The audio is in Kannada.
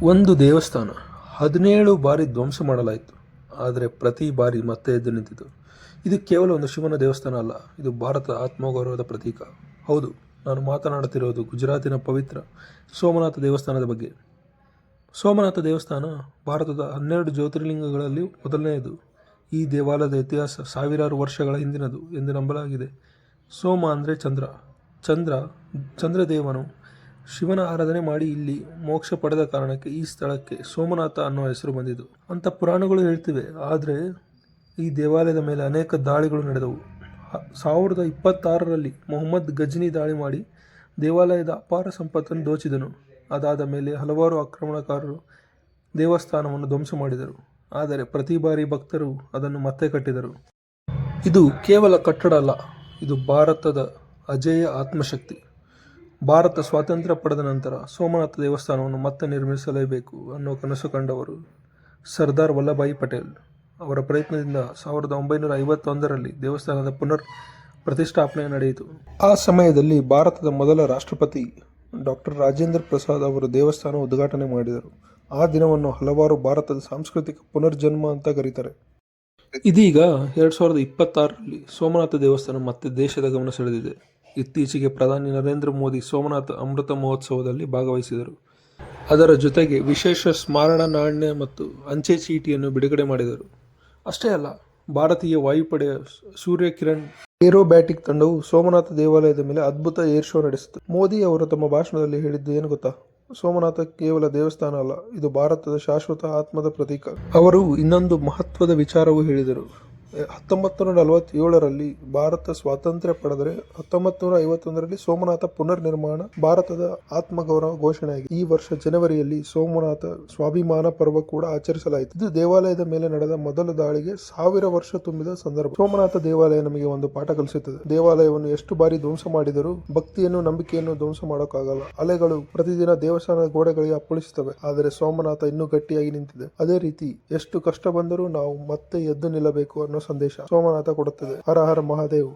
ಒಂದು ದೇವಸ್ಥಾನ 17 ಬಾರಿ ಧ್ವಂಸ ಮಾಡಲಾಯಿತು, ಆದರೆ ಪ್ರತಿ ಬಾರಿ ಮತ್ತೆ ಎದ್ದು ನಿಂತಿತು. ಇದು ಕೇವಲ ಒಂದು ಶಿವನ ದೇವಸ್ಥಾನ ಅಲ್ಲ, ಇದು ಭಾರತದ ಆತ್ಮಗೌರವದ ಪ್ರತೀಕ. ಹೌದು, ನಾನು ಮಾತನಾಡುತ್ತಿರುವುದು ಗುಜರಾತಿನ ಪವಿತ್ರ ಸೋಮನಾಥ ದೇವಸ್ಥಾನದ ಬಗ್ಗೆ. ಸೋಮನಾಥ ದೇವಸ್ಥಾನ ಭಾರತದ 12 ಜ್ಯೋತಿರ್ಲಿಂಗಗಳಲ್ಲಿ ಮೊದಲನೆಯದು. ಈ ದೇವಾಲಯದ ಇತಿಹಾಸ ಸಾವಿರಾರು ವರ್ಷಗಳ ಹಿಂದಿನದು ಎಂದು ನಂಬಲಾಗಿದೆ. ಸೋಮ ಅಂದರೆ ಚಂದ್ರ. ಚಂದ್ರದೇವನು ಶಿವನ ಆರಾಧನೆ ಮಾಡಿ ಇಲ್ಲಿ ಮೋಕ್ಷ ಪಡೆದ ಕಾರಣಕ್ಕೆ ಈ ಸ್ಥಳಕ್ಕೆ ಸೋಮನಾಥ ಅನ್ನೋ ಹೆಸರು ಬಂದಿದ್ದು ಅಂತ ಪುರಾಣಗಳು ಹೇಳ್ತಿವೆ. ಆದರೆ ಈ ದೇವಾಲಯದ ಮೇಲೆ ಅನೇಕ ದಾಳಿಗಳು ನಡೆದವು. 1026ರಲ್ಲಿ ಮೊಹಮ್ಮದ್ ಗಜ್ನಿ ದಾಳಿ ಮಾಡಿ ದೇವಾಲಯದ ಅಪಾರ ಸಂಪತ್ತನ್ನು ದೋಚಿದನು. ಅದಾದ ಮೇಲೆ ಹಲವಾರು ಆಕ್ರಮಣಕಾರರು ದೇವಸ್ಥಾನವನ್ನು ಧ್ವಂಸ ಮಾಡಿದರು. ಆದರೆ ಪ್ರತಿ ಬಾರಿ ಭಕ್ತರು ಅದನ್ನು ಮತ್ತೆ ಕಟ್ಟಿದರು. ಇದು ಕೇವಲ ಕಟ್ಟಡ ಅಲ್ಲ, ಇದು ಭಾರತದ ಅಜೇಯ ಆತ್ಮಶಕ್ತಿ. ಭಾರತ ಸ್ವಾತಂತ್ರ್ಯ ಪಡೆದ ನಂತರ ಸೋಮನಾಥ ದೇವಸ್ಥಾನವನ್ನು ಮತ್ತೆ ನಿರ್ಮಿಸಲೇಬೇಕು ಅನ್ನೋ ಕನಸು ಕಂಡವರು ಸರ್ದಾರ್ ವಲ್ಲಭಭಾಯಿ ಪಟೇಲ್. ಅವರ ಪ್ರಯತ್ನದಿಂದ 1951ರಲ್ಲಿ ದೇವಸ್ಥಾನದ ಪುನರ್ ಪ್ರತಿಷ್ಠಾಪನೆ ನಡೆಯಿತು. ಆ ಸಮಯದಲ್ಲಿ ಭಾರತದ ಮೊದಲ ರಾಷ್ಟ್ರಪತಿ ಡಾಕ್ಟರ್ ರಾಜೇಂದ್ರ ಪ್ರಸಾದ್ ಅವರು ದೇವಸ್ಥಾನ ಉದ್ಘಾಟನೆ ಮಾಡಿದರು. ಆ ದಿನವನ್ನು ಹಲವಾರು ಭಾರತದ ಸಾಂಸ್ಕೃತಿಕ ಪುನರ್ಜನ್ಮ ಅಂತ ಕರೀತಾರೆ. ಇದೀಗ 2026ರಲ್ಲಿ ಸೋಮನಾಥ ದೇವಸ್ಥಾನ ಮತ್ತೆ ದೇಶದ ಗಮನ ಸೆಳೆದಿದೆ. ಇತ್ತೀಚೆಗೆ ಪ್ರಧಾನಿ ನರೇಂದ್ರ ಮೋದಿ ಸೋಮನಾಥ ಅಮೃತ ಮಹೋತ್ಸವದಲ್ಲಿ ಭಾಗವಹಿಸಿದರು. ಅದರ ಜೊತೆಗೆ ವಿಶೇಷ ಸ್ಮರಣ ನಾಣ್ಯ ಮತ್ತು ಅಂಚೆ ಚೀಟಿಯನ್ನು ಬಿಡುಗಡೆ ಮಾಡಿದರು. ಅಷ್ಟೇ ಅಲ್ಲ, ಭಾರತೀಯ ವಾಯುಪಡೆಯ ಸೂರ್ಯಕಿರಣ್ ಏರೋಬ್ಯಾಟಿಕ್ ತಂಡವು ಸೋಮನಾಥ ದೇವಾಲಯದ ಮೇಲೆ ಅದ್ಭುತ ಏರ್ ಶೋ ನಡೆಸಿತು. ಮೋದಿ ಅವರು ತಮ್ಮ ಭಾಷಣದಲ್ಲಿ ಹೇಳಿದ್ದು ಏನು ಗೊತ್ತಾ? ಸೋಮನಾಥ ಕೇವಲ ದೇವಸ್ಥಾನ ಅಲ್ಲ, ಇದು ಭಾರತದ ಶಾಶ್ವತ ಆತ್ಮದ ಪ್ರತೀಕ. ಅವರು ಇನ್ನೊಂದು ಮಹತ್ವದ ವಿಚಾರವೂ ಹೇಳಿದರು. 1947ರಲ್ಲಿ ಭಾರತ ಸ್ವಾತಂತ್ರ್ಯ ಪಡೆದರೆ 1951ರಲ್ಲಿ ಸೋಮನಾಥ ಪುನರ್ ನಿರ್ಮಾಣ ಭಾರತದ ಆತ್ಮಗೌರವ ಘೋಷಣೆಯಾಗಿದೆ. ಈ ವರ್ಷ ಜನವರಿಯಲ್ಲಿ ಸೋಮನಾಥ ಸ್ವಾಭಿಮಾನ ಪರ್ವ ಕೂಡ ಆಚರಿಸಲಾಯಿತು. ಇದು ದೇವಾಲಯದ ಮೇಲೆ ನಡೆದ ಮೊದಲ ದಾಳಿಗೆ 1000 ವರ್ಷ ತುಂಬಿದ ಸಂದರ್ಭ. ಸೋಮನಾಥ ದೇವಾಲಯ ನಮಗೆ ಒಂದು ಪಾಠ ಕಲಿಸುತ್ತದೆ. ದೇವಾಲಯವನ್ನು ಎಷ್ಟು ಬಾರಿ ಧ್ವಂಸ ಮಾಡಿದರೂ ಭಕ್ತಿಯನ್ನು, ನಂಬಿಕೆಯನ್ನು ಧ್ವಂಸ ಮಾಡೋಕ್ಕಾಗಲ್ಲ. ಅಲೆಗಳು ಪ್ರತಿದಿನ ದೇವಸ್ಥಾನದ ಗೋಡೆಗಳಿಗೆ ಅಪ್ಪಳಿಸುತ್ತವೆ, ಆದರೆ ಸೋಮನಾಥ ಇನ್ನೂ ಗಟ್ಟಿಯಾಗಿ ನಿಂತಿದೆ. ಅದೇ ರೀತಿ ಎಷ್ಟು ಕಷ್ಟ ಬಂದರೂ ನಾವು ಮತ್ತೆ ಎದ್ದು ನಿಲ್ಲಬೇಕು ಅನ್ನೋ ಸಂದೇಶ ಸೋಮನಾಥ ಕೊಡುತ್ತದೆ. ಹರ ಹರ ಮಹಾದೇವ್.